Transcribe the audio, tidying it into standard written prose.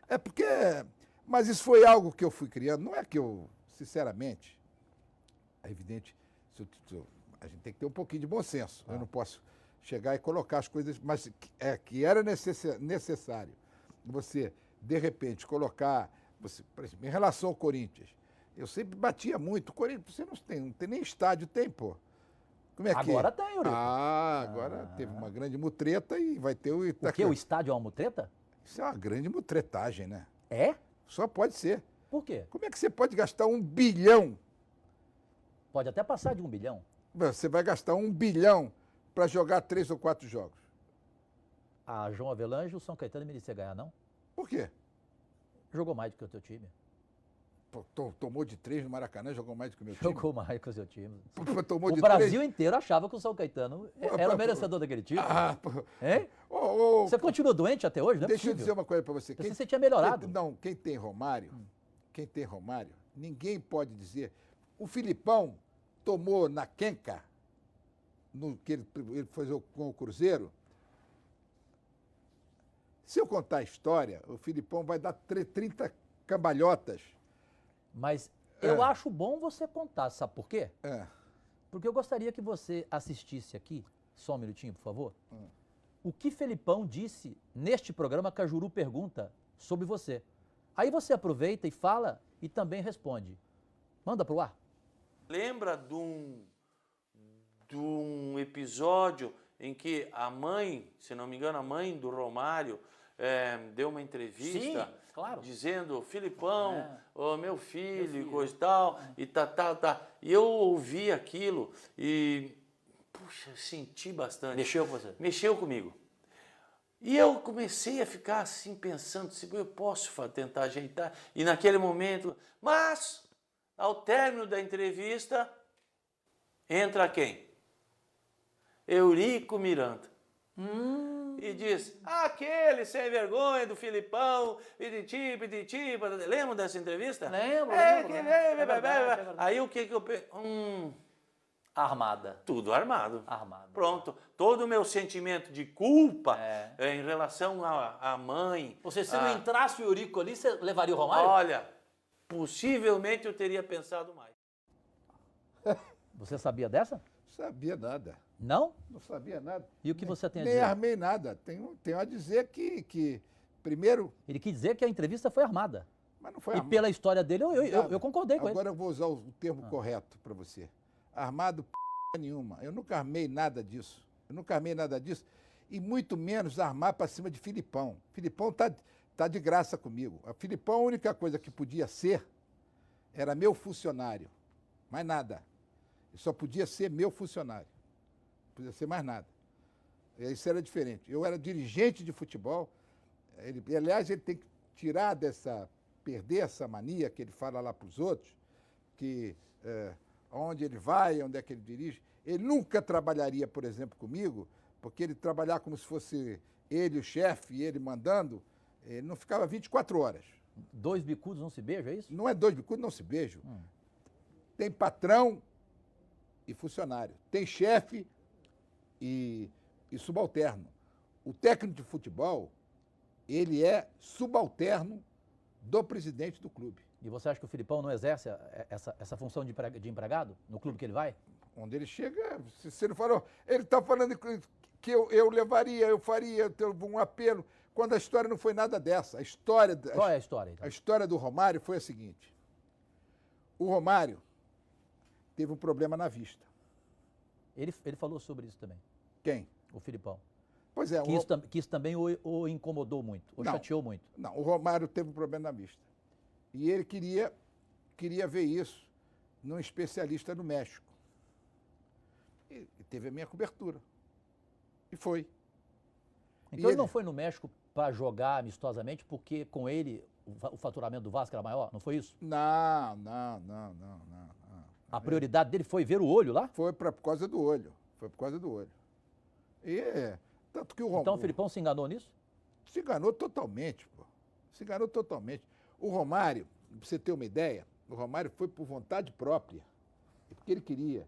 É porque... Mas isso foi algo que eu fui criando. Não é que eu, sinceramente, é evidente, a gente tem que ter um pouquinho de bom senso. Eu não posso chegar e colocar as coisas... Mas que era necessário você, de repente, colocar... Você, por exemplo, em relação ao Corinthians, eu sempre batia muito. O Corinthians, você não tem nem estádio, tem, pô. Como é que Agora tem, Eurico. Agora teve uma grande mutreta e vai ter o Itaquera. O quê? O estádio é uma mutreta? Isso é uma grande mutretagem, né? É? Só pode ser. Por quê? Como é que você pode gastar 1 bilhão? Pode até passar de 1 bilhão. Você vai gastar 1 bilhão para jogar 3 ou 4 jogos. A João Avelange, o São Caetano merecia ganhar, não? Por quê? Jogou mais do que o teu time. Tomou de 3 no Maracanã, jogou mais do que o meu time. Jogou mais que o seu time. Tomou O de Brasil 3. inteiro achava que o São Caetano era o merecedor daquele título. Hein? Você continua doente até hoje? Não é Deixa possível. eu dizer uma coisa para você. Você tinha melhorado. Quem tem Romário, ninguém pode dizer... O Filipão tomou na quenca, que ele fez com o Cruzeiro. Se eu contar a história, o Filipão vai dar 30 cambalhotas. Mas eu acho bom você contar, sabe por quê? É. Porque eu gostaria que você assistisse aqui, só um minutinho, por favor, o que Felipão disse neste programa Cajuru Pergunta sobre você. Aí você aproveita e fala e também responde. Manda pro ar. Lembra de um episódio em que a mãe, se não me engano, a mãe do Romário deu uma entrevista... Sim, claro. Dizendo, Filipão, meu filho, coisa e tal, e tá. E eu ouvi aquilo e, puxa, senti bastante. Mexeu com você? Mexeu comigo. E eu comecei a ficar assim, pensando, se eu posso tentar ajeitar. E naquele momento, mas, ao término da entrevista, entra quem? Eurico Miranda. E diz, aquele sem vergonha do Filipão, piditi, lembra dessa entrevista? Lembro. Aí o que eu pensei? Armada. Tudo armado. Armado. Pronto. Todo o meu sentimento de culpa em relação à mãe... Ou seja, se não entrasse o Eurico ali, você levaria o Romário? Olha, possivelmente eu teria pensado mais. Você sabia dessa? Sabia nada. Não? Não sabia nada. E o que você tem a Nem dizer? armei nada. Tenho a dizer que primeiro... Ele quis dizer que a entrevista foi armada. Mas não foi E armado. pela história dele, eu concordei com ele. Agora eu vou usar o termo correto para você. Armado nenhuma. Eu nunca armei nada disso. E muito menos armar para cima de Filipão. Filipão tá de graça comigo. A Filipão, a única coisa que podia ser era meu funcionário. Mais nada. Ele só podia ser meu funcionário. Não podia ser mais nada. Isso era diferente. Eu era dirigente de futebol. Aliás, ele tem que perder essa mania que ele fala lá para os outros, que onde ele vai, onde é que ele dirige. Ele nunca trabalharia, por exemplo, comigo, porque ele trabalhar como se fosse ele o chefe e ele mandando, ele não ficava 24 horas. 2 bicudos não se beijam, é isso? Não é 2 bicudos, não se beijam. Tem patrão e funcionário. Tem chefe e subalterno. O técnico de futebol, ele é subalterno do presidente do clube. E você acha que o Filipão não exerce essa função de empregado no clube que ele vai? Onde ele chega, se você não falou, ele está falando que eu levaria, eu faria um apelo, quando a história não foi nada dessa. Qual é a história? Então? A história do Romário foi a seguinte. O Romário teve um problema na vista. Ele falou sobre isso também. Quem? O Filipão. Pois é. Que isso também o incomodou muito, chateou muito. Não, o Romário teve um problema na vista. E ele queria ver isso num especialista no México. E teve a minha cobertura. E foi. Então ele não foi no México para jogar amistosamente, porque com ele o faturamento do Vasco era maior? Não foi isso? Não. A prioridade dele foi ver o olho lá? Foi por causa do olho. E tanto que o Romário... Então o Filipão se enganou nisso? Se enganou totalmente, pô. O Romário, pra você ter uma ideia, o Romário foi por vontade própria. Porque ele queria.